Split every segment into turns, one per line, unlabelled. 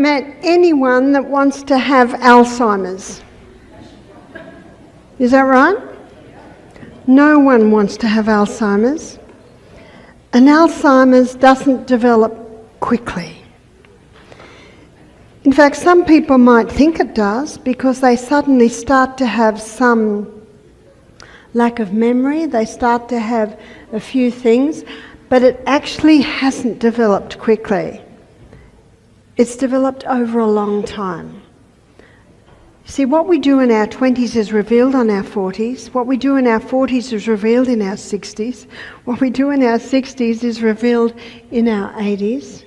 met anyone that wants to have Alzheimer's. Is that right? No one wants to have Alzheimer's. And Alzheimer's doesn't develop quickly. In fact, some people might think it does because they suddenly start to have some lack of memory, they start to have a few things, but it actually hasn't developed quickly. It's developed over a long time. See, what we do in our 20s is revealed on our 40s. What we do in our 40s is revealed in our 60s. What we do in our 60s is revealed in our 80s.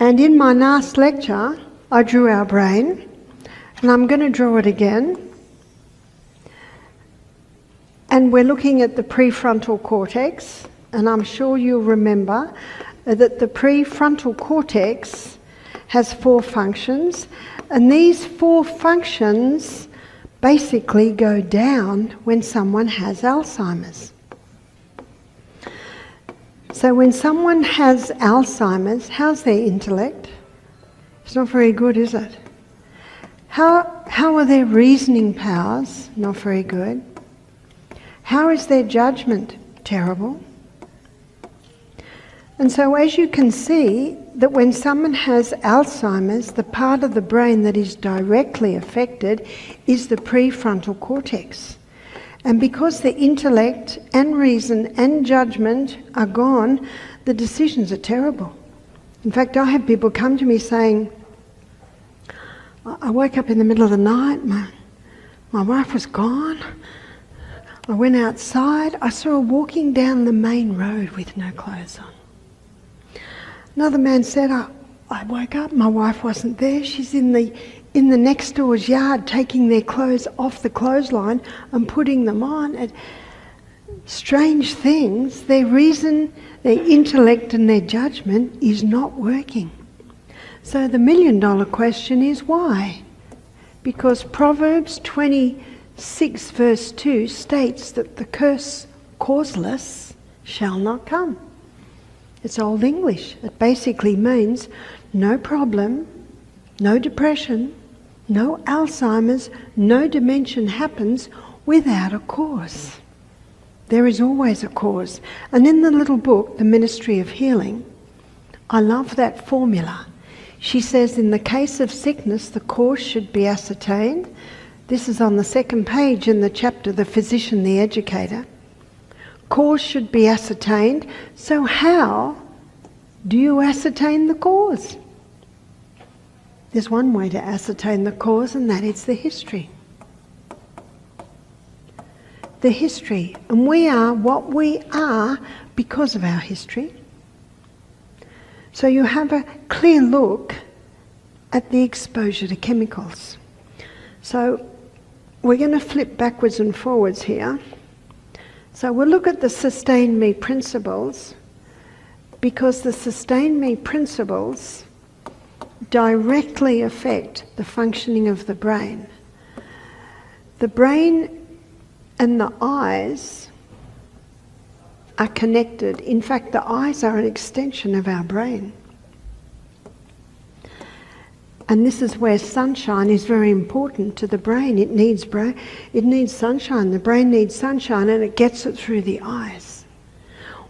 And in my last lecture, I drew our brain, and I'm going to draw it again. And we're looking at the prefrontal cortex, and I'm sure you'll remember that the prefrontal cortex has 4 functions, and these 4 functions basically go down when someone has Alzheimer's. So when someone has Alzheimer's, how's their intellect? It's not very good, is it? How are their reasoning powers? Not very good. How is their judgment? Terrible. And so as you can see, that when someone has Alzheimer's, the part of the brain that is directly affected is the prefrontal cortex. And because the intellect and reason and judgment are gone, the decisions are terrible. In fact, I have people come to me saying, I woke up in the middle of the night, my wife was gone, I went outside, I saw her walking down the main road with no clothes on. Another man said, I woke up, my wife wasn't there, she's in the next door's yard taking their clothes off the clothesline and putting them on. And strange things, their reason, their intellect and their judgment is not working. So the $1 million question is why? Because Proverbs 26 verse 2 states that the curse causeless shall not come. It's Old English. It basically means no problem, no depression, no Alzheimer's, no dementia happens without a cause. There is always a cause. And in the little book, The Ministry of Healing, I love that formula. She says in the case of sickness, the cause should be ascertained. This is on the 2nd page in the chapter, The Physician, the Educator. Cause should be ascertained. So how do you ascertain the cause? There's one way to ascertain the cause, and that is the history. The history. And we are what we are because of our history. So you have a clear look at the exposure to chemicals. So we're going to flip backwards and forwards here. So we'll look at the sustain me principles, because the sustain me principles directly affect the functioning of the brain. The brain and the eyes are connected. In fact, the eyes are an extension of our brain. And this is where sunshine is very important to the brain. It needs sunshine. The brain needs sunshine, and it gets it through the eyes.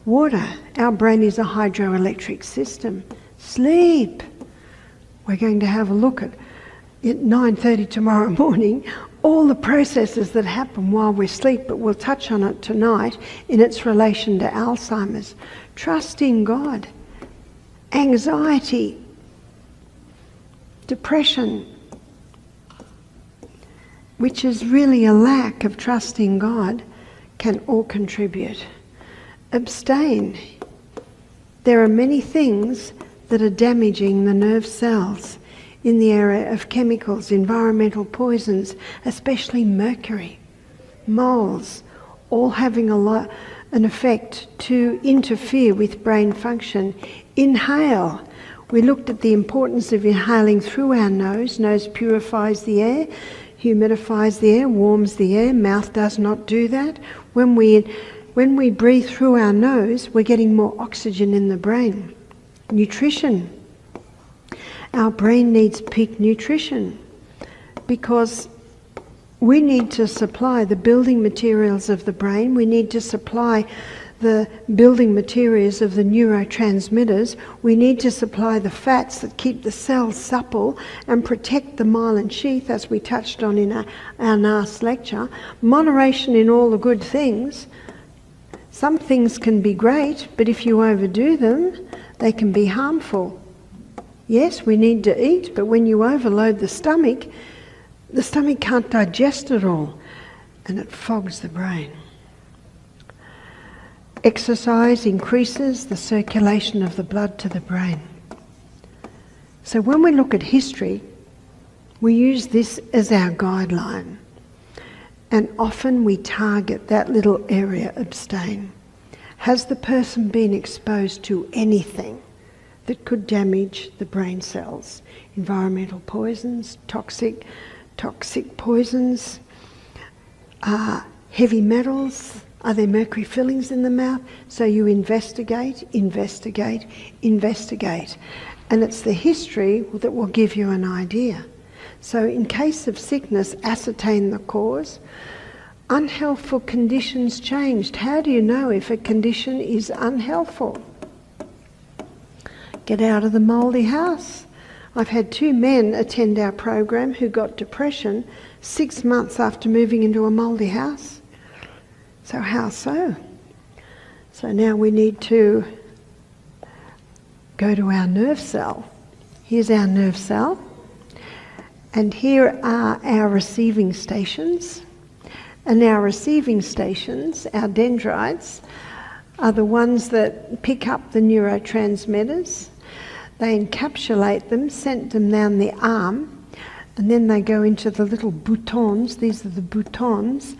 Water. Our brain is a hydroelectric system. Sleep. We're going to have a look at 9:30 tomorrow morning, all the processes that happen while we sleep, but we'll touch on it tonight in its relation to Alzheimer's. Trust in God. Anxiety. Depression, which is really a lack of trust in God, can all contribute. Abstain. There are many things that are damaging the nerve cells in the area of chemicals, environmental poisons, especially mercury, moles, all having an effect to interfere with brain function. Inhale. We looked at the importance of inhaling through our nose. Nose purifies the air, humidifies the air, warms the air. Mouth does not do that. When we breathe through our nose, we're getting more oxygen in the brain. Nutrition. Our brain needs peak nutrition because we need to supply the building materials of the brain. We need to supply the building materials of the neurotransmitters. We need to supply the fats that keep the cells supple and protect the myelin sheath, as we touched on in our last lecture. Moderation in all the good things. Some things can be great, but if you overdo them, they can be harmful. Yes, we need to eat, but when you overload the stomach can't digest it all, and it fogs the brain. Exercise increases the circulation of the blood to the brain. So when we look at history, we use this as our guideline. And often we target that little area, abstain. Has the person been exposed to anything that could damage the brain cells? Environmental poisons, toxic poisons, heavy metals. Are there mercury fillings in the mouth? So you investigate. And it's the history that will give you an idea. So in case of sickness, ascertain the cause. Unhealthful conditions changed. How do you know if a condition is unhealthful? Get out of the mouldy house. I've had 2 men attend our program who got depression 6 months after moving into a mouldy house. So how so? So now we need to go to our nerve cell. Here's our nerve cell. And here are our receiving stations. And our receiving stations, our dendrites, are the ones that pick up the neurotransmitters. They encapsulate them, send them down the arm, and then they go into the little boutons. These are the boutons.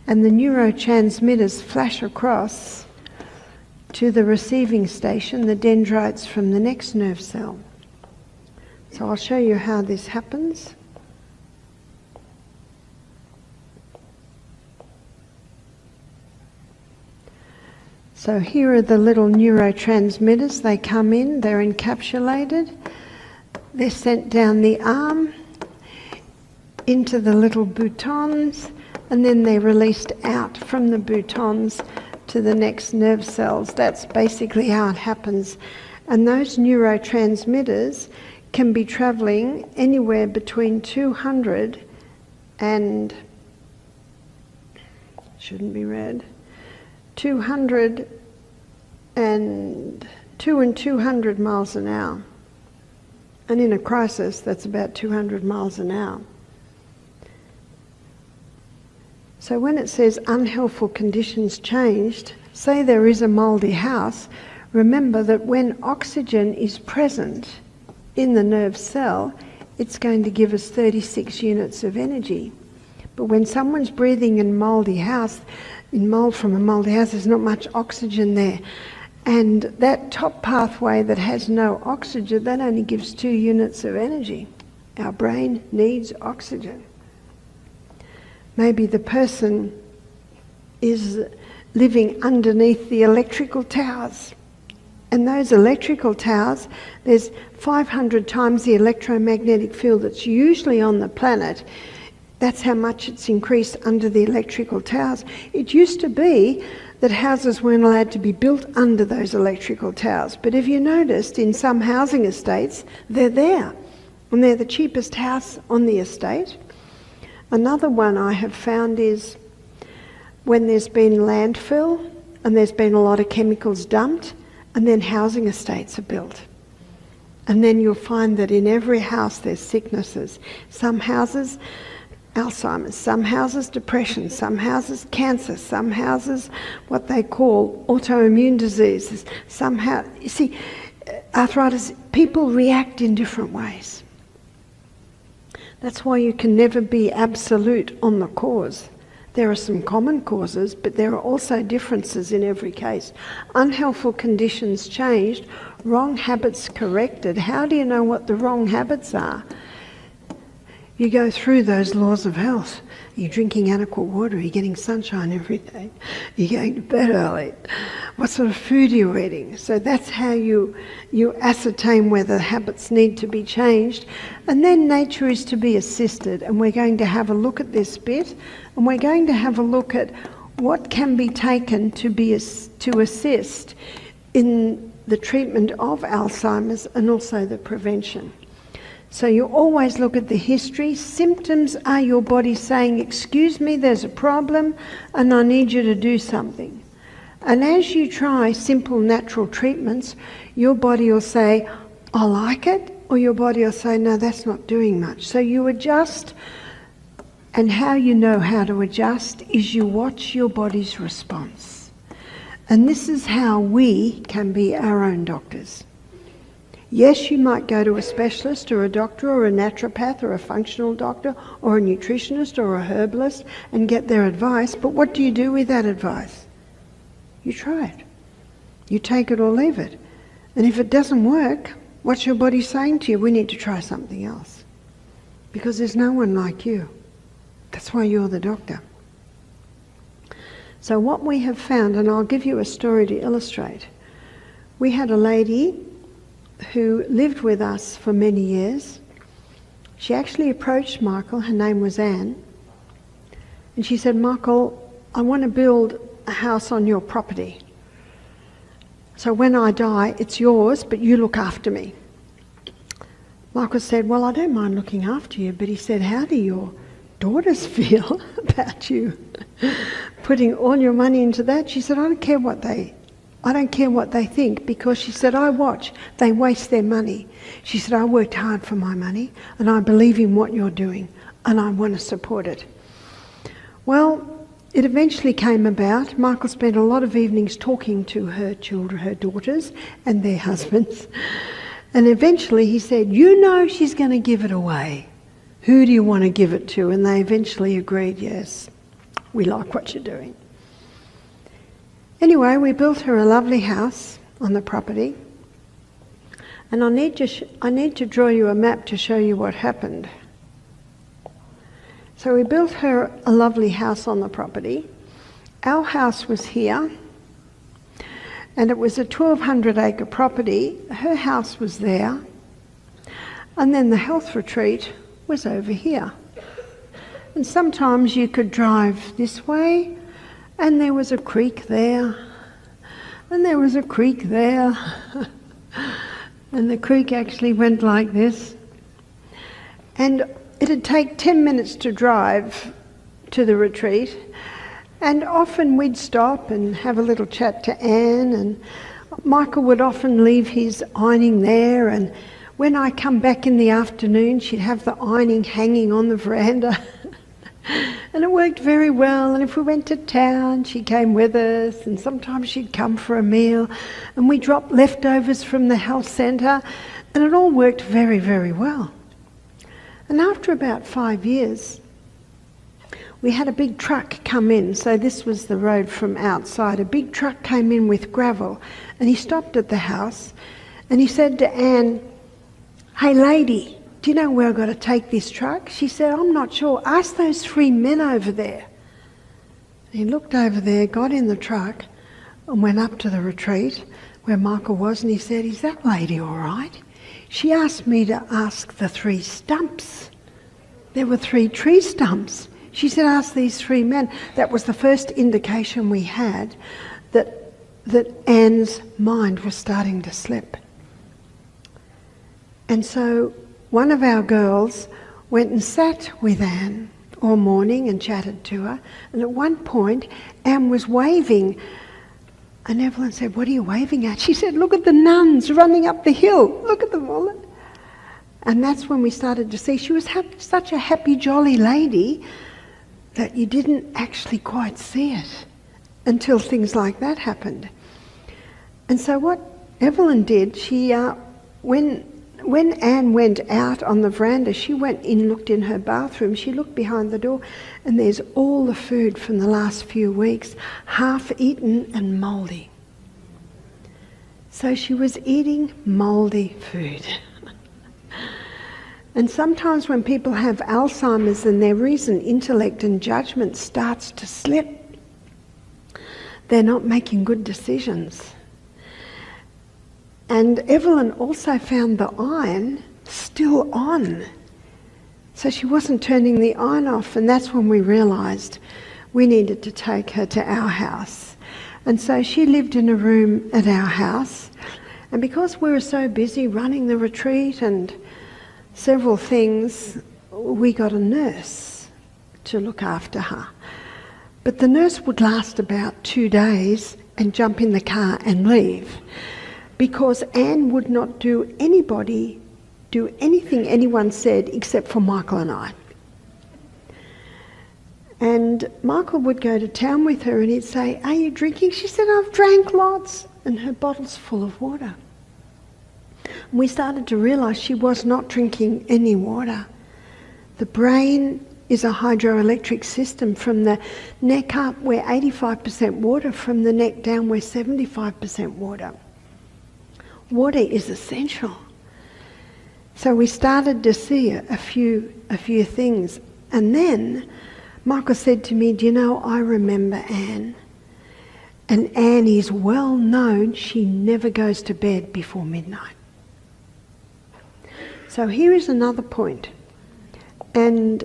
And the neurotransmitters flash across to the receiving station, the dendrites from the next nerve cell. So I'll show you how this happens. So here are the little neurotransmitters. They come in, they're encapsulated, they're sent down the arm into the little boutons, and then they're released out from the boutons to the next nerve cells. That's basically how it happens. And those neurotransmitters can be travelling anywhere between 200 and, shouldn't be read, 200 and 200 miles an hour. And in a crisis, that's about 200 miles an hour. So when it says unhealthful conditions changed, say there is a mouldy house, remember that when oxygen is present in the nerve cell, it's going to give us 36 units of energy. But when someone's breathing in mouldy house, in mold from a mouldy house, there's not much oxygen there. And that top pathway that has no oxygen, that only gives 2 units of energy. Our brain needs oxygen. Maybe the person is living underneath the electrical towers. And those electrical towers, there's 500 times the electromagnetic field that's usually on the planet. That's how much it's increased under the electrical towers. It used to be that houses weren't allowed to be built under those electrical towers. But if you noticed, in some housing estates, they're there. And they're the cheapest house on the estate. Another one I have found is when there's been landfill and there's been a lot of chemicals dumped, and then housing estates are built. And then you'll find that in every house there's sicknesses. Some houses, Alzheimer's, some houses depression, some houses cancer, some houses what they call autoimmune diseases, somehow, you see, arthritis, people react in different ways. That's why you can never be absolute on the cause. There are some common causes, but there are also differences in every case. Unhealthful conditions changed, wrong habits corrected. How do you know what the wrong habits are? You go through those laws of health. Are you drinking adequate water? Are you getting sunshine every day? Are you going to bed early? What sort of food are you eating? So that's how you ascertain whether habits need to be changed. And then nature is to be assisted. And we're going to have a look at this bit. And we're going to have a look at what can be taken to assist in the treatment of Alzheimer's and also the prevention. So you always look at the history. Symptoms are your body saying, excuse me, there's a problem and I need you to do something. And as you try simple natural treatments, your body will say, I like it, or your body will say, no, that's not doing much. So you adjust, and how you know how to adjust is you watch your body's response. And this is how we can be our own doctors. Yes, you might go to a specialist or a doctor or a naturopath or a functional doctor or a nutritionist or a herbalist and get their advice, but what do you do with that advice? You try it. You take it or leave it. And if it doesn't work, what's your body saying to you? We need to try something else. Because there's no one like you. That's why you're the doctor. So what we have found, and I'll give you a story to illustrate. We had a lady who lived with us for many years. She actually approached Michael, her name was Anne, and she said, Michael, I want to build a house on your property. So when I die, it's yours, but you look after me. Michael said, well, I don't mind looking after you, but he said, how do your daughters feel about you putting all your money into that? She said, I don't care what they think, because she said, I watch, they waste their money. She said, I worked hard for my money and I believe in what you're doing and I want to support it. Well, it eventually came about. Michael spent a lot of evenings talking to her children, her daughters and their husbands. And eventually he said, you know she's going to give it away. Who do you want to give it to? And they eventually agreed, yes, we like what you're doing. Anyway, we built her a lovely house on the property, and I need to draw you a map to show you what happened. So we built her a lovely house on the property. Our house was here, and it was a 1,200 acre property. Her house was there, and then the health retreat was over here. And sometimes you could drive this way, and there was a creek there, and there was a creek there, and the creek actually went like this. And it'd take 10 minutes to drive to the retreat, and often we'd stop and have a little chat to Anne, and Michael would often leave his ironing there, and when I come back in the afternoon, she'd have the ironing hanging on the veranda. And it worked very well, and if we went to town, she came with us, and sometimes she'd come for a meal, and we dropped leftovers from the health centre, and it all worked very, very well. And after about 5 years, we had a big truck come in. So this was the road from outside. A big truck came in with gravel, and he stopped at the house, and he said to Anne, hey lady, do you know where I've got to take this truck? She said, I'm not sure. Ask those 3 men over there. He looked over there, got in the truck, and went up to the retreat where Michael was, and he said, is that lady all right? She asked me to ask the 3 stumps. There were 3 tree stumps. She said, ask these 3 men. That was the first indication we had that Anne's mind was starting to slip. And so one of our girls went and sat with Anne all morning and chatted to her. And at one point, Anne was waving. And Evelyn said, what are you waving at? She said, look at the nuns running up the hill. Look at them all. And that's when we started to see she was such a happy, jolly lady that you didn't actually quite see it until things like that happened. And so what Evelyn did, she when Anne went out on the veranda, she went in, looked in her bathroom, she looked behind the door, and there's all the food from the last few weeks, half eaten and mouldy. So she was eating mouldy food. And sometimes when people have Alzheimer's and their reason, intellect and judgment starts to slip, they're not making good decisions. And Evelyn also found the iron still on. So she wasn't turning the iron off, and that's when we realised we needed to take her to our house. And so she lived in a room at our house, and because we were so busy running the retreat and several things, we got a nurse to look after her. But the nurse would last about 2 days and jump in the car and leave, because Anne would not do anything anyone said except for Michael and I. And Michael would go to town with her and he'd say, "Are you drinking?" She said, "I've drank lots." And her bottle's full of water. And we started to realise she was not drinking any water. The brain is a hydroelectric system. From the neck up, we're 85% water. From the neck down, we're 75% water. Water is essential. So we started to see a few things. And then Michael said to me, "Do you know, I remember Anne. And Anne is well known, she never goes to bed before midnight." So here is another point. And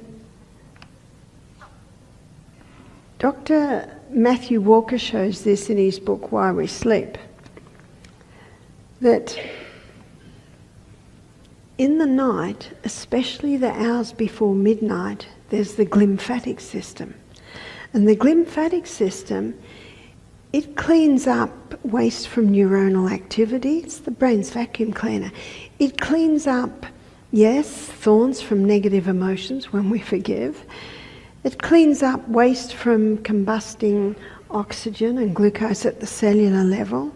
Dr. Matthew Walker shows this in his book, Why We Sleep, that in the night, especially the hours before midnight, there's the glymphatic system. And the glymphatic system, it cleans up waste from neuronal activity. It's the brain's vacuum cleaner. It cleans up, yes, thorns from negative emotions when we forgive. It cleans up waste from combusting oxygen and glucose at the cellular level.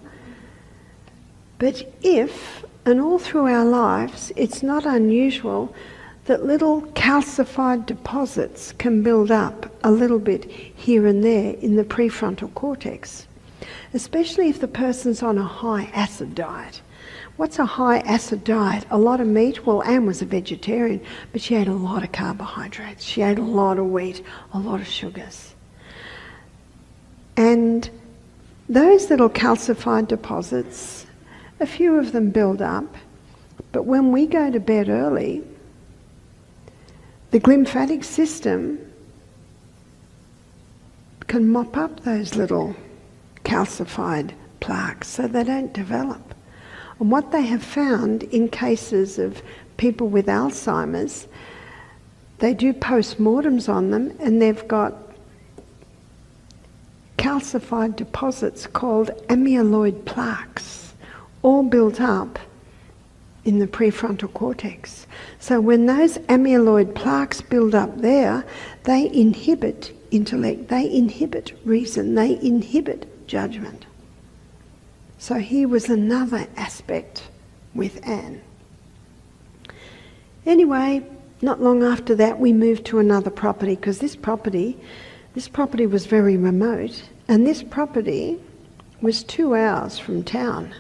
But if, and all through our lives, it's not unusual that little calcified deposits can build up a little bit here and there in the prefrontal cortex, especially if the person's on a high acid diet. What's a high acid diet? A lot of meat? Well, Anne was a vegetarian, but she ate a lot of carbohydrates. She ate a lot of wheat, a lot of sugars. And those little calcified deposits, a few of them build up, but when we go to bed early, the glymphatic system can mop up those little calcified plaques so they don't develop. And what they have found in cases of people with Alzheimer's, they do post-mortems on them and they've got calcified deposits called amyloid plaques, all built up in the prefrontal cortex. So when those amyloid plaques build up there, they inhibit intellect, they inhibit reason, they inhibit judgment. So here was another aspect with Anne. Anyway, not long after that we moved to another property, because this property was very remote, and this property was 2 hours from town.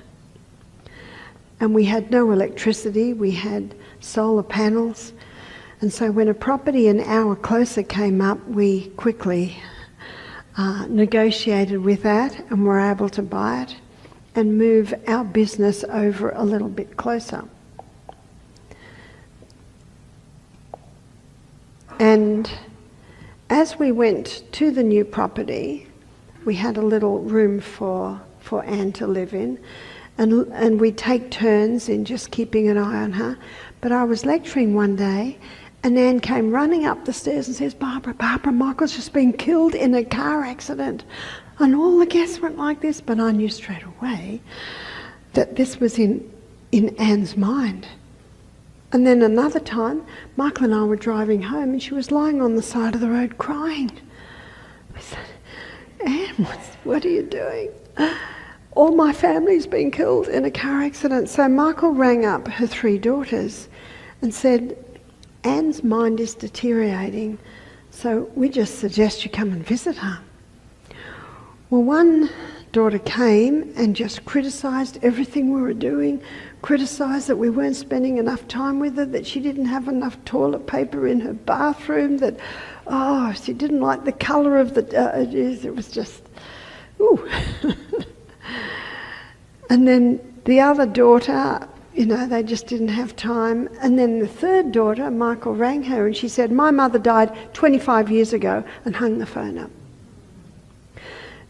And we had no electricity, we had solar panels, and so when a property an hour closer came up, we quickly negotiated with that and were able to buy it and move our business over a little bit closer. And as we went to the new property, we had a little room for Anne to live in, and we'd take turns in just keeping an eye on her. But I was lecturing one day, and Anne came running up the stairs and says, Barbara, Michael's just been killed in a car accident." And all the guests went like this, but I knew straight away that this was in Anne's mind. And then another time, Michael and I were driving home and she was lying on the side of the road crying. I said, "Anne, what are you doing?" "All my family's been killed in a car accident." So Michael rang up her 3 daughters and said, "Anne's mind is deteriorating, so we just suggest you come and visit her." Well, one daughter came and just criticised everything we were doing, criticised that we weren't spending enough time with her, that she didn't have enough toilet paper in her bathroom, that, she didn't like the colour of the... it was just... ooh. And then the other daughter, they just didn't have time. And then the third daughter, Michael, rang her and she said, my mother died 25 years ago, and hung the phone up.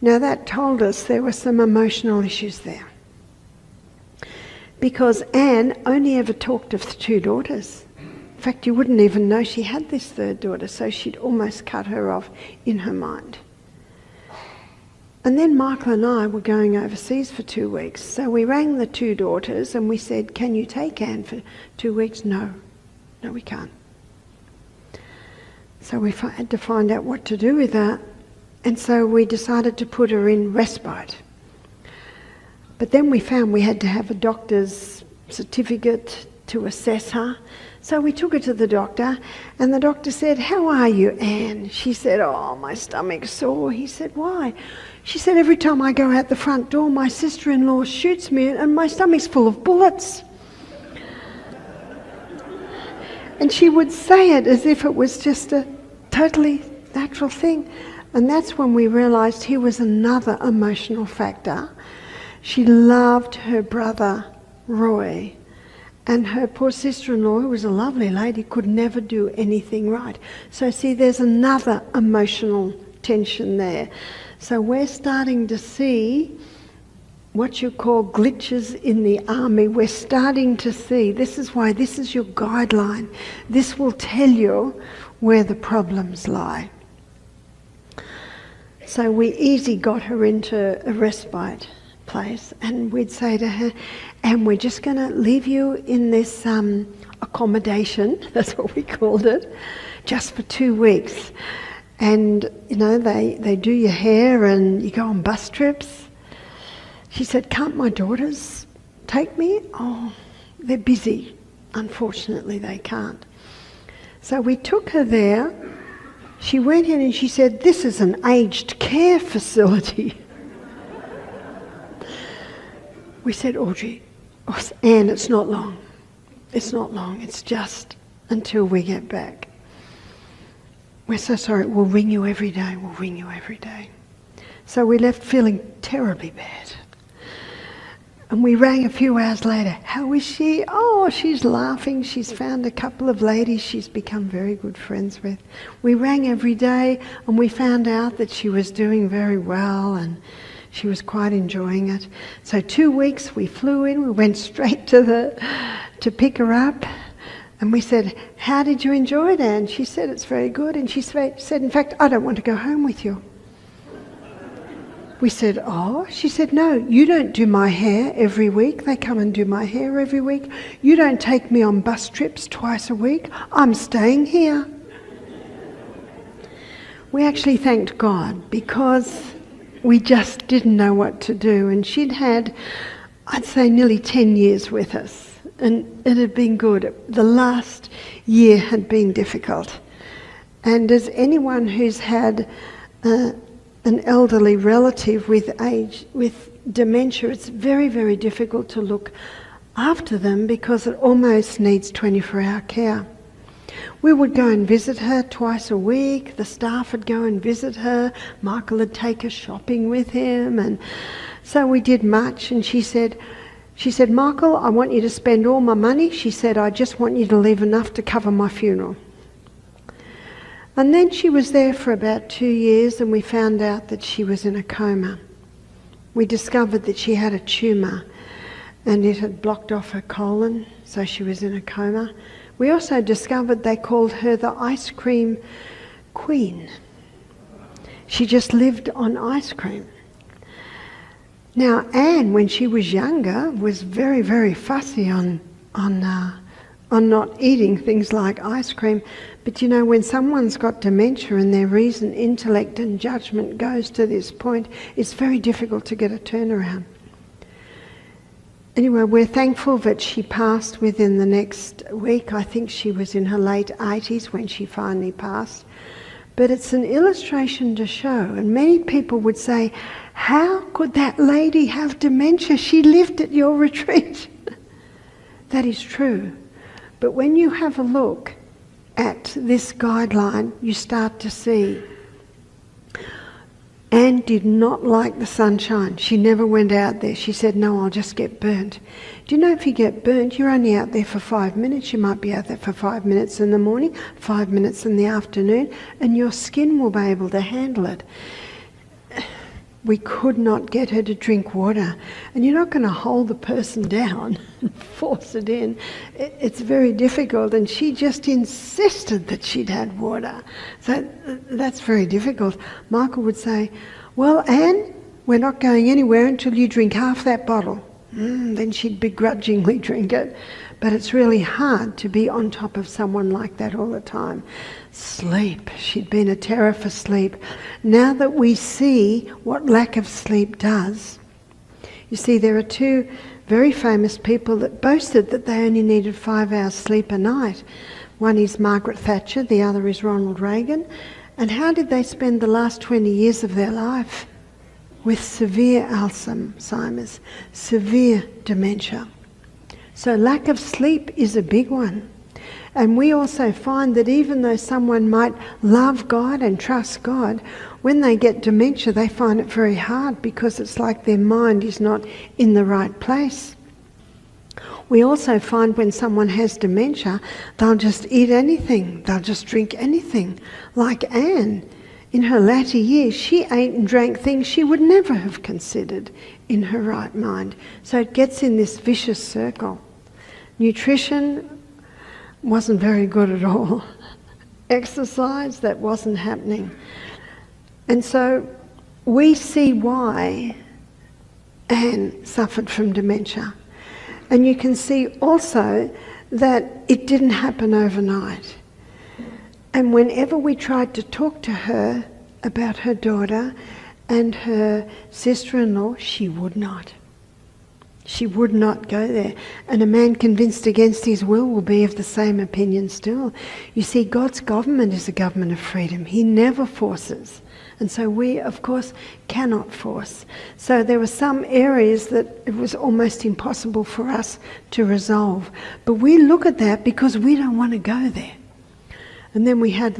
Now that told us there were some emotional issues there. Because Anne only ever talked of the two daughters. In fact, you wouldn't even know she had this third daughter, so she'd almost cut her off in her mind. And then Michael and I were going overseas for 2 weeks. So we rang the two daughters and we said, can you take Anne for 2 weeks? No, we can't. So we had to find out what to do with her. And so we decided to put her in respite. But then we found we had to have a doctor's certificate to assess her. So we took her to the doctor, and the doctor said, how are you, Anne? She said, oh, my stomach's sore. He said, why? She said, every time I go out the front door, my sister-in-law shoots me and my stomach's full of bullets. And she would say it as if it was just a totally natural thing. And that's when we realised here was another emotional factor. She loved her brother, Roy. And her poor sister-in-law, who was a lovely lady, could never do anything right. So see, there's another emotional tension there. So we're starting to see what you call glitches in the army. We're starting to see, this is why this is your guideline. This will tell you where the problems lie. So we easily got her into a respite place, and we'd say to her, and we're just going to leave you in this accommodation, that's what we called it, just for 2 weeks. And, they do your hair and you go on bus trips. She said, can't my daughters take me? Oh, they're busy. Unfortunately, they can't. So we took her there. She went in and she said, this is an aged care facility. We said, Audrey, Anne, it's not long. It's not long. It's just until we get back. We're so sorry. We'll ring you every day. We'll ring you every day. So we left feeling terribly bad. And we rang a few hours later. How is she? Oh, she's laughing. She's found a couple of ladies she's become very good friends with. We rang every day and we found out that she was doing very well and she was quite enjoying it. So 2 weeks we flew in, we went straight to pick her up. And we said, how did you enjoy it, Anne? She said, it's very good. And she said, in fact, I don't want to go home with you. We said, oh? She said, no, you don't do my hair every week. They come and do my hair every week. You don't take me on bus trips twice a week. I'm staying here. We actually thanked God because we just didn't know what to do. And she'd had, I'd say, nearly 10 years with us. And it had been good. The last year had been difficult. And as anyone who's had an elderly relative with dementia, it's very, very difficult to look after them because it almost needs 24-hour care. We would go and visit her twice a week. The staff would go and visit her. Michael would take her shopping with him. And so we did much. And she said, Michael, I want you to spend all my money. She said, I just want you to leave enough to cover my funeral. And then she was there for about 2 years and we found out that she was in a coma. We discovered that she had a tumour and it had blocked off her colon, so she was in a coma. We also discovered they called her the ice cream queen. She just lived on ice cream. Now, Anne, when she was younger, was very, very fussy on not eating things like ice cream. But you know, when someone's got dementia and their reason, intellect and judgment goes to this point, it's very difficult to get a turnaround. Anyway, we're thankful that she passed within the next week. I think she was in her late 80s when she finally passed. But it's an illustration to show, and many people would say, how could that lady have dementia? She lived at your retreat. That is true. But when you have a look at this guideline, you start to see Anne did not like the sunshine. She never went out there. She said, no, I'll just get burnt. Do you know if you get burnt, you're only out there for 5 minutes. You might be out there for 5 minutes in the morning, 5 minutes in the afternoon, and your skin will be able to handle it. We could not get her to drink water. And you're not going to hold the person down and force it in. It's very difficult. And she just insisted that she'd had water. So that's very difficult. Michael would say, well, Anne, we're not going anywhere until you drink half that bottle. Then she'd begrudgingly drink it. But it's really hard to be on top of someone like that all the time. Sleep. She'd been a terror for sleep. Now that we see what lack of sleep does, you see there are two very famous people that boasted that they only needed 5 hours sleep a night. One is Margaret Thatcher, the other is Ronald Reagan. And how did they spend the last 20 years of their life? With severe Alzheimer's, severe dementia. So lack of sleep is a big one. And we also find that even though someone might love God and trust God, when they get dementia, they find it very hard because it's like their mind is not in the right place. We also find when someone has dementia, they'll just eat anything, they'll just drink anything. Like Anne, in her latter years, she ate and drank things she would never have considered in her right mind. So it gets in this vicious circle. Nutrition wasn't very good at all. Exercise, that wasn't happening. And so we see why Anne suffered from dementia. And you can see also that it didn't happen overnight. And whenever we tried to talk to her about her daughter and her sister-in-law, she would not. She would not go there. And a man convinced against his will be of the same opinion still. You see, God's government is a government of freedom. He never forces. And so we, of course, cannot force. So there were some areas that it was almost impossible for us to resolve. But we look at that because we don't want to go there. And then we had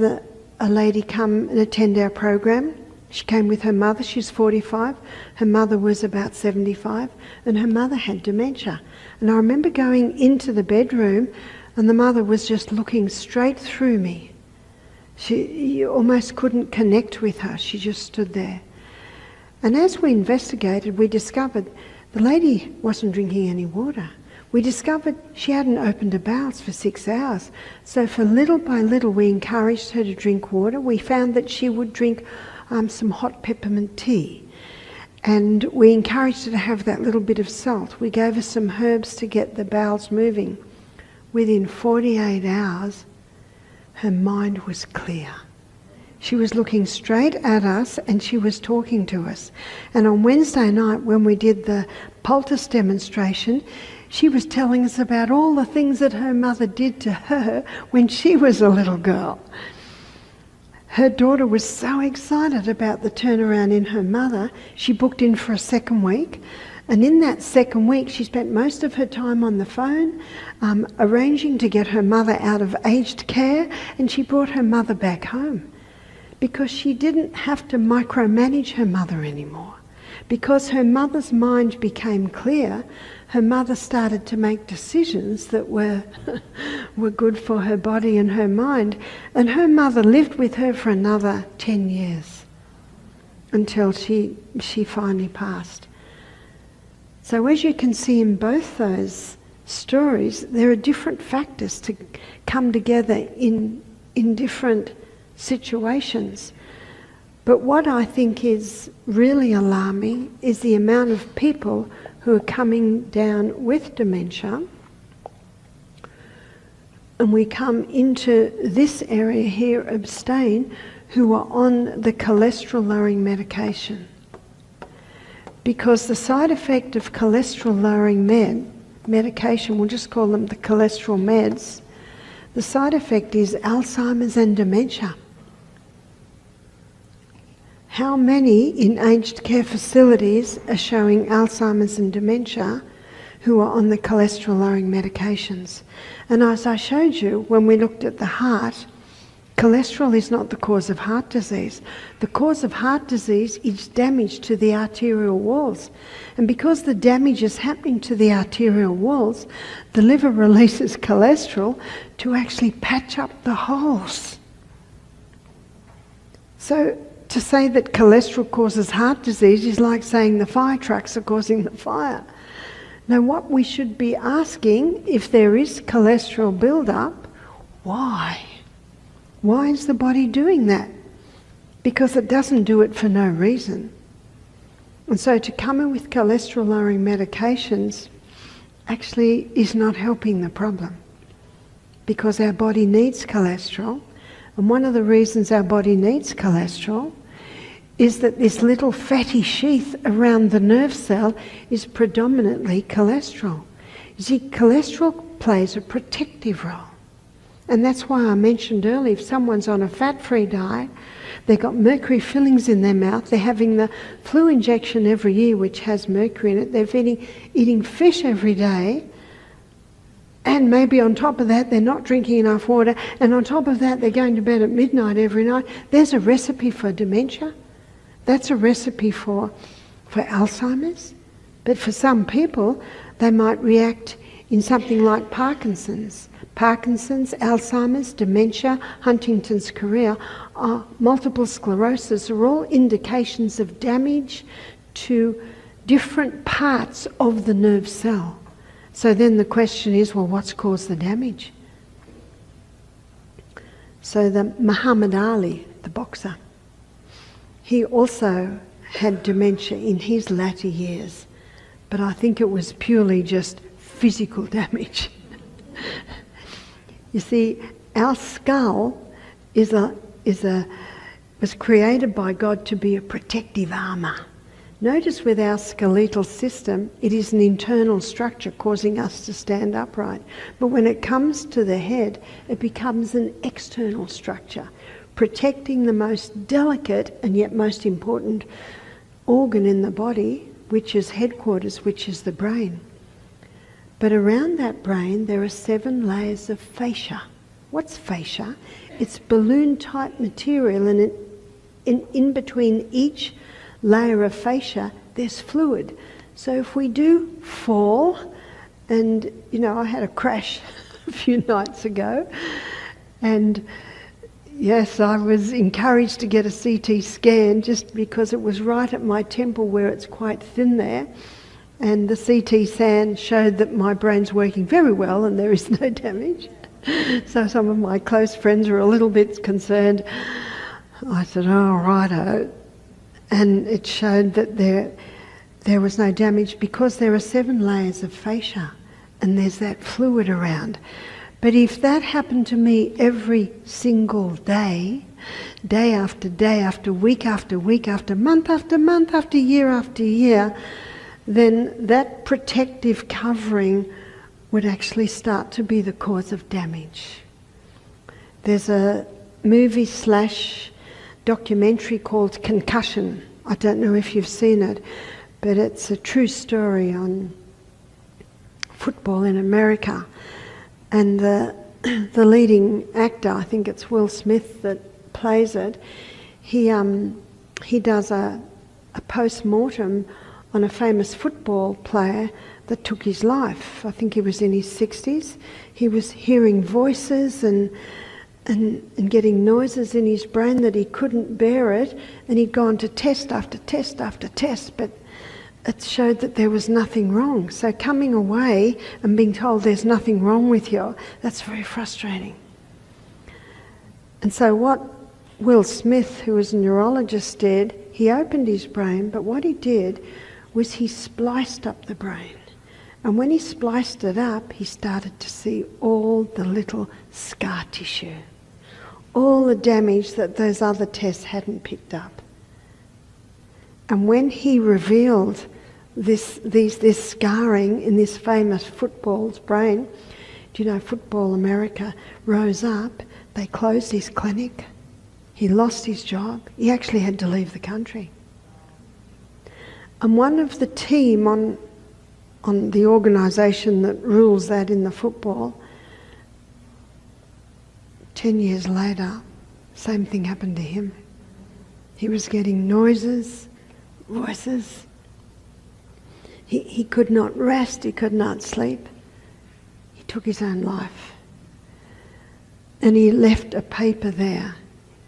a lady come and attend our program. She came with her mother. She's 45. Her mother was about 75. And her mother had dementia. And I remember going into the bedroom and the mother was just looking straight through me. You almost couldn't connect with her. She just stood there. And as we investigated, we discovered the lady wasn't drinking any water. We discovered she hadn't opened her bowels for 6 hours. So for little by little, we encouraged her to drink water. We found that she would drink some hot peppermint tea. And we encouraged her to have that little bit of salt. We gave her some herbs to get the bowels moving. Within 48 hours, her mind was clear. She was looking straight at us and she was talking to us. And on Wednesday night, when we did the poultice demonstration, she was telling us about all the things that her mother did to her when she was a little girl. Her daughter was so excited about the turnaround in her mother, she booked in for a second week. And in that second week, she spent most of her time on the phone, arranging to get her mother out of aged care, and she brought her mother back home because she didn't have to micromanage her mother anymore. Because her mother's mind became clear, her mother started to make decisions that were good for her body and her mind. And her mother lived with her for another 10 years until she finally passed. So as you can see in both those stories, there are different factors to come together in different situations. But what I think is really alarming is the amount of people who are coming down with dementia. And we come into this area here, abstain, who are on the cholesterol-lowering medication. Because the side effect of cholesterol-lowering medication, we'll just call them the cholesterol meds, the side effect is Alzheimer's and dementia. How many in aged care facilities are showing Alzheimer's and dementia who are on the cholesterol-lowering medications. And as I showed you, when we looked at the heart, cholesterol is not the cause of heart disease. The cause of heart disease is damage to the arterial walls. And because the damage is happening to the arterial walls, the liver releases cholesterol to actually patch up the holes. So to say that cholesterol causes heart disease is like saying the fire trucks are causing the fire. Now, what we should be asking, if there is cholesterol build-up, why? Why is the body doing that? Because it doesn't do it for no reason. And so to come in with cholesterol-lowering medications actually is not helping the problem, because our body needs cholesterol. And one of the reasons our body needs cholesterol is that this little fatty sheath around the nerve cell is predominantly cholesterol. You see, cholesterol plays a protective role. And that's why I mentioned earlier, if someone's on a fat-free diet, they've got mercury fillings in their mouth, they're having the flu injection every year which has mercury in it, they're eating fish every day, and maybe on top of that they're not drinking enough water, and on top of that they're going to bed at midnight every night, there's a recipe for dementia. That's a recipe for Alzheimer's. But for some people, they might react in something like Parkinson's. Parkinson's, Alzheimer's, dementia, Huntington's chorea, multiple sclerosis are all indications of damage to different parts of the nerve cell. So then the question is, well, what's caused the damage? So the Muhammad Ali, the boxer, he also had dementia in his latter years, but I think it was purely just physical damage. You see, our skull was created by God to be a protective armour. Notice with our skeletal system, it is an internal structure causing us to stand upright. But when it comes to the head, it becomes an external structure, protecting the most delicate and yet most important organ in the body, which is headquarters, which is the brain. But around that brain there are 7 layers of fascia. What's fascia? It's balloon-type material, and in between each layer of fascia there's fluid. So if we do fall, and I had a crash a few nights ago, and yes, I was encouraged to get a CT scan just because it was right at my temple where it's quite thin there. And the CT scan showed that my brain's working very well and there is no damage. So some of my close friends were a little bit concerned. I said, oh, righto. And it showed that there was no damage because there are 7 layers of fascia and there's that fluid around. But if that happened to me every single day, day after day, after week after week, after month after month, after year, then that protective covering would actually start to be the cause of damage. There's a movie / documentary called Concussion. I don't know if you've seen it, but it's a true story on football in America. And the leading actor, I think it's Will Smith that plays it, he does a post-mortem on a famous football player that took his life. I think he was in his 60s. He was hearing voices and getting noises in his brain that he couldn't bear it, and he'd gone to test after test after test, but it showed that there was nothing wrong. So coming away and being told there's nothing wrong with you, that's very frustrating. And so what Will Smith, who was a neurologist, did, he opened his brain, but what he did was he spliced up the brain. And when he spliced it up, he started to see all the little scar tissue, all the damage that those other tests hadn't picked up. And when he revealed this scarring in this famous football's brain, do you know, Football America rose up, they closed his clinic, he lost his job, he actually had to leave the country. And one of the team on on the organisation that rules that in the football. 10 years later, same thing happened to him. He was getting noises, voices. He could not rest, he could not sleep. He took his own life. And he left a paper there.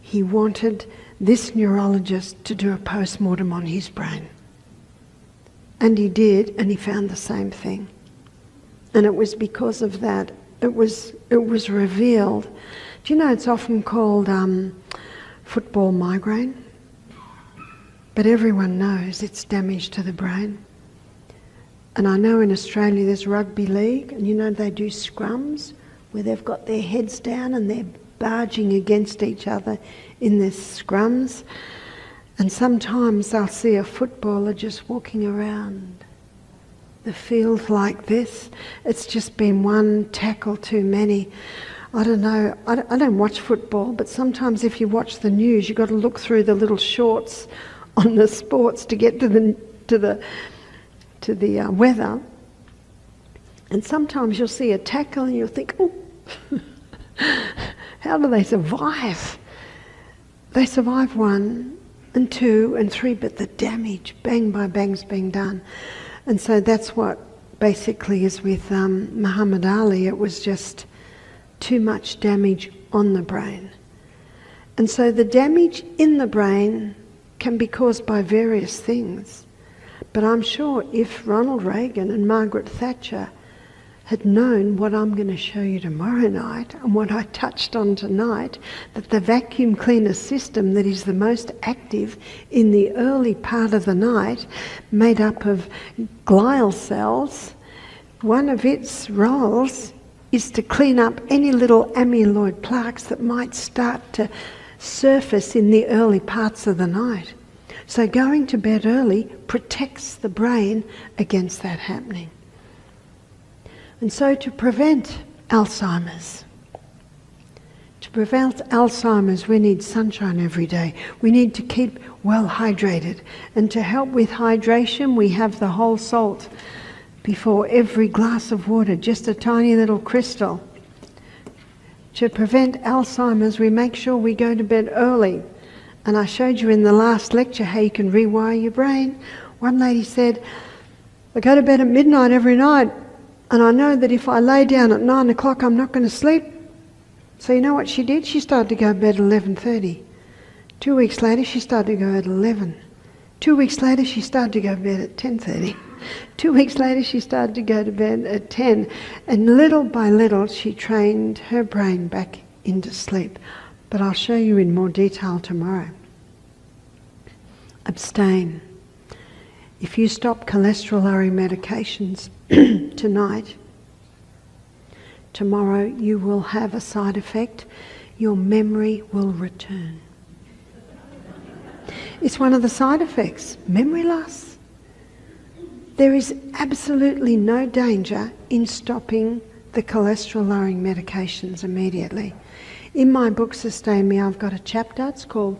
He wanted this neurologist to do a post-mortem on his brain. And he did, and he found the same thing. And it was because of that, it was revealed. Do you know it's often called football migraine? But everyone knows it's damage to the brain. And I know in Australia there's rugby league, and you know they do scrums where they've got their heads down and they're barging against each other in their scrums. And sometimes I'll see a footballer just walking around the field like this. It's just been one tackle too many. I don't know, I don't watch football, but sometimes if you watch the news, you've got to look through the little shorts on the sports to get to the weather. And sometimes you'll see a tackle and you'll think, oh, how do they survive? They survive 1 and 2 and 3, but the damage, bang by bang's being done. And so that's what basically is with Muhammad Ali. It was just too much damage on the brain. And so the damage in the brain can be caused by various things. But I'm sure if Ronald Reagan and Margaret Thatcher had known what I'm going to show you tomorrow night and what I touched on tonight, that the vacuum cleaner system that is the most active in the early part of the night, made up of glial cells, one of its roles is to clean up any little amyloid plaques that might start to surface in the early parts of the night. So going to bed early protects the brain against that happening. And so to prevent Alzheimer's, we need sunshine every day. We need to keep well hydrated. And to help with hydration, we have the whole salt before every glass of water, just a tiny little crystal. To prevent Alzheimer's, we make sure we go to bed early. And I showed you in the last lecture how you can rewire your brain. One lady said, I go to bed at midnight every night, and I know that if I lay down at 9 o'clock, I'm not going to sleep. So you know what she did? She started to go to bed at 11:30. 2 weeks later, she started to go at 11. 2 weeks later, she started to go to bed at 10:30. 2 weeks later, she started to go to bed at 10. And little by little, she trained her brain back into sleep. But I'll show you in more detail tomorrow. Abstain. If you stop cholesterol-lowering medications tonight, tomorrow you will have a side effect. Your memory will return. It's one of the side effects, memory loss. There is absolutely no danger in stopping the cholesterol-lowering medications immediately. In my book, Sustain Me, I've got a chapter, it's called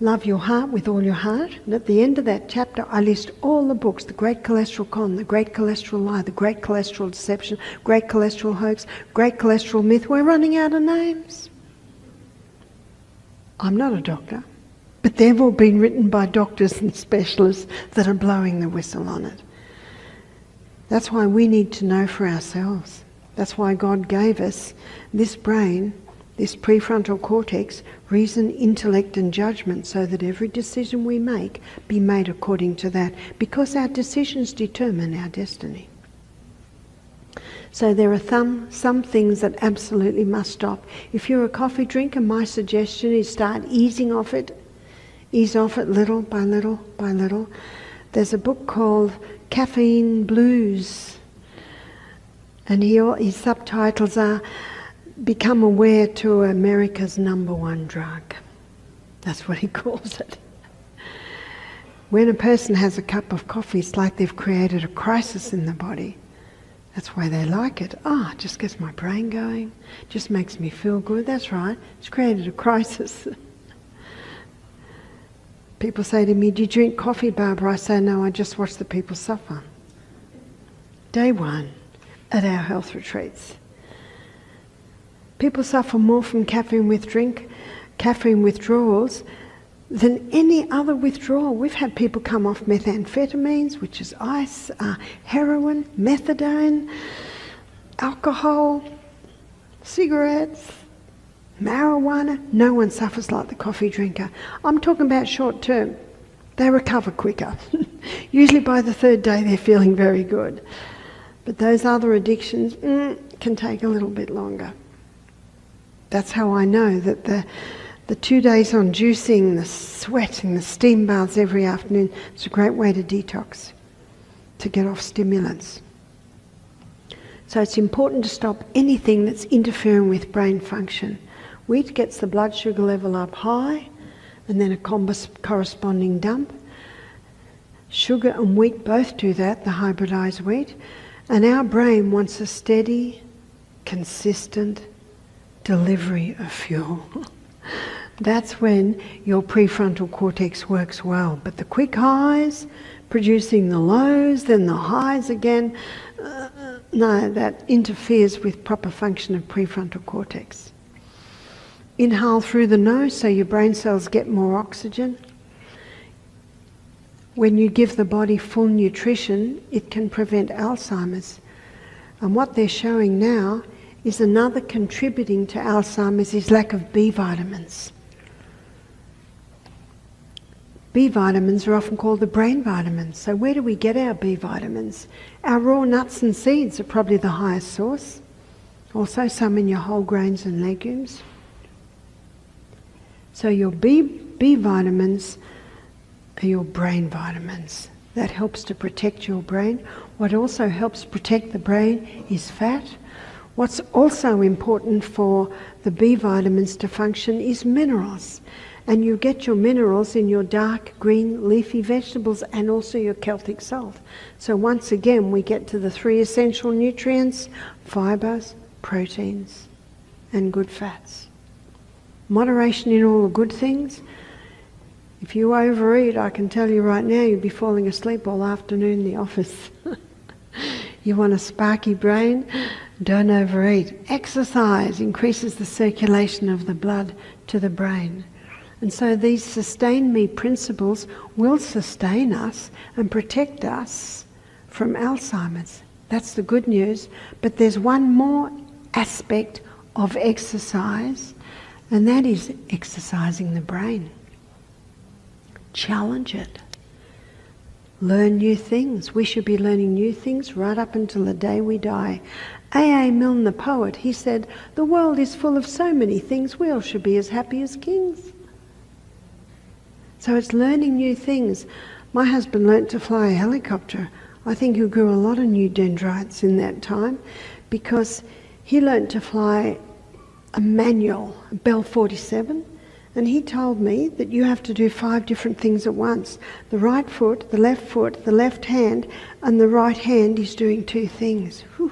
Love Your Heart with All Your Heart. And at the end of that chapter, I list all the books, the Great Cholesterol Con, the Great Cholesterol Lie, the Great Cholesterol Deception, Great Cholesterol Hoax, Great Cholesterol Myth. We're running out of names. I'm not a doctor, but they've all been written by doctors and specialists that are blowing the whistle on it. That's why we need to know for ourselves. That's why God gave us this brain, this prefrontal cortex, reason, intellect and judgment, so that every decision we make be made according to that, because our decisions determine our destiny. So there are some things that absolutely must stop. If you're a coffee drinker, my suggestion is start easing off it. Ease off it little by little by little. There's a book called Caffeine Blues, and his subtitles are Become Aware to America's #1 drug. That's what he calls it. When a person has a cup of coffee, it's like they've created a crisis in the body. That's why they like it. It just gets my brain going, just makes me feel good. That's right, it's created a crisis. People say to me, do you drink coffee, Barbara? I say, no, I just watch the people suffer. day one at our health retreats. People suffer more from caffeine withdrawals than any other withdrawal. We've had people come off methamphetamines, which is ice, heroin, methadone, alcohol, cigarettes, marijuana. No one suffers like the coffee drinker. I'm talking about short term. They recover quicker. Usually by the third day they're feeling very good. But those other addictions can take a little bit longer. That's how I know that the 2 days on juicing, the sweating, the steam baths every afternoon, it's a great way to detox, to get off stimulants. So it's important to stop anything that's interfering with brain function. Wheat gets the blood sugar level up high and then a corresponding dump. Sugar and wheat both do that, the hybridized wheat. And our brain wants a steady, consistent delivery of fuel. That's when your prefrontal cortex works well. But the quick highs, producing the lows, then the highs again, no, that interferes with proper function of prefrontal cortex. Inhale through the nose so your brain cells get more oxygen. When you give the body full nutrition, it can prevent Alzheimer's. And what they're showing now is another contributing to Alzheimer's is lack of B vitamins. B vitamins are often called the brain vitamins. So where do we get our B vitamins? Our raw nuts and seeds are probably the highest source. Also some in your whole grains and legumes. So your B vitamins are your brain vitamins. That helps to protect your brain. What also helps protect the brain is fat. What's also important for the B vitamins to function is minerals. And you get your minerals in your dark green leafy vegetables and also your Celtic salt. So once again we get to the 3 essential nutrients: fibres, proteins and good fats. Moderation in all the good things. If you overeat, I can tell you right now, you'll be falling asleep all afternoon in the office. You want a sparky brain? Don't overeat. Exercise increases the circulation of the blood to the brain. And so these sustain me principles will sustain us and protect us from Alzheimer's. That's the good news. But there's one more aspect of exercise, and that is exercising the brain. Challenge it. Learn new things. We should be learning new things right up until the day we die. A.A. Milne, the poet, he said, "The world is full of so many things, we all should be as happy as kings." So it's learning new things. My husband learnt to fly a helicopter. I think he grew a lot of new dendrites in that time because he learnt to fly a manual, a Bell 47, and he told me that you have to do 5 different things at once. The right foot, the left hand, and the right hand is doing 2 things. Whew.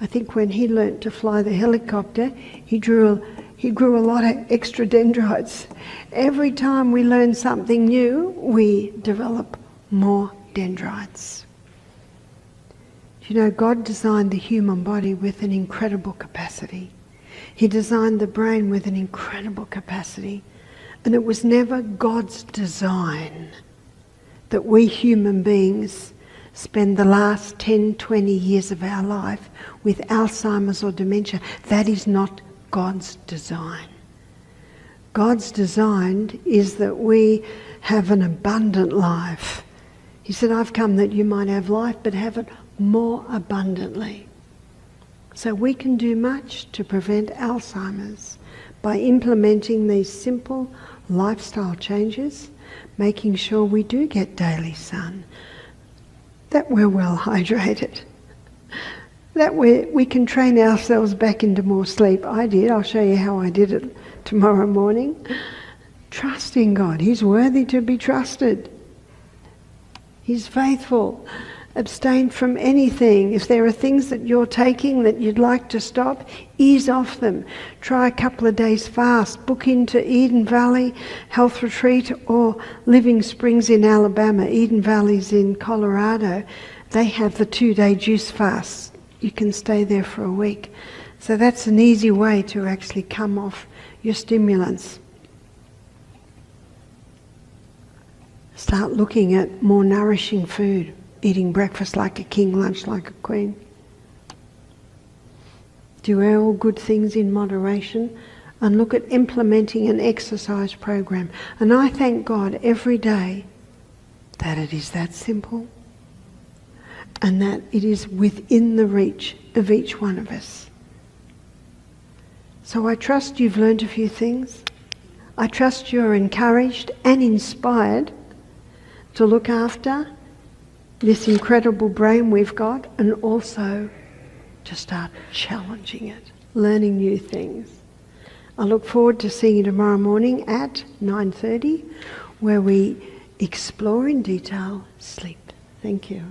I think when he learnt to fly the helicopter, he grew a lot of extra dendrites. Every time we learn something new, we develop more dendrites. You know, God designed the human body with an incredible capacity. He designed the brain with an incredible capacity. And it was never God's design that we human beings spend the last 10, 20 years of our life with Alzheimer's or dementia. That is not God's design. God's design is that we have an abundant life. He said, "I've come that you might have life, but have it more abundantly." So we can do much to prevent Alzheimer's by implementing these simple lifestyle changes, making sure we do get daily sun, that we're well hydrated, that we can train ourselves back into more sleep. I did. I'll show you how I did it tomorrow morning. Trust in God. He's worthy to be trusted. He's faithful. Abstain from anything. If there are things that you're taking that you'd like to stop, ease off them. Try a couple of days fast. Book into Eden Valley Health Retreat or Living Springs in Alabama. Eden Valley's in Colorado. They have the 2-day juice fast. You can stay there for a week. So that's an easy way to actually come off your stimulants. Start looking at more nourishing food, eating breakfast like a king, lunch like a queen. Do all good things in moderation, and look at implementing an exercise program. And I thank God every day that it is that simple and that it is within the reach of each one of us. So I trust you've learned a few things. I trust you're encouraged and inspired to look after this incredible brain we've got, and also to start challenging it, learning new things. I look forward to seeing you tomorrow morning at 9:30, where we explore in detail sleep. Thank you.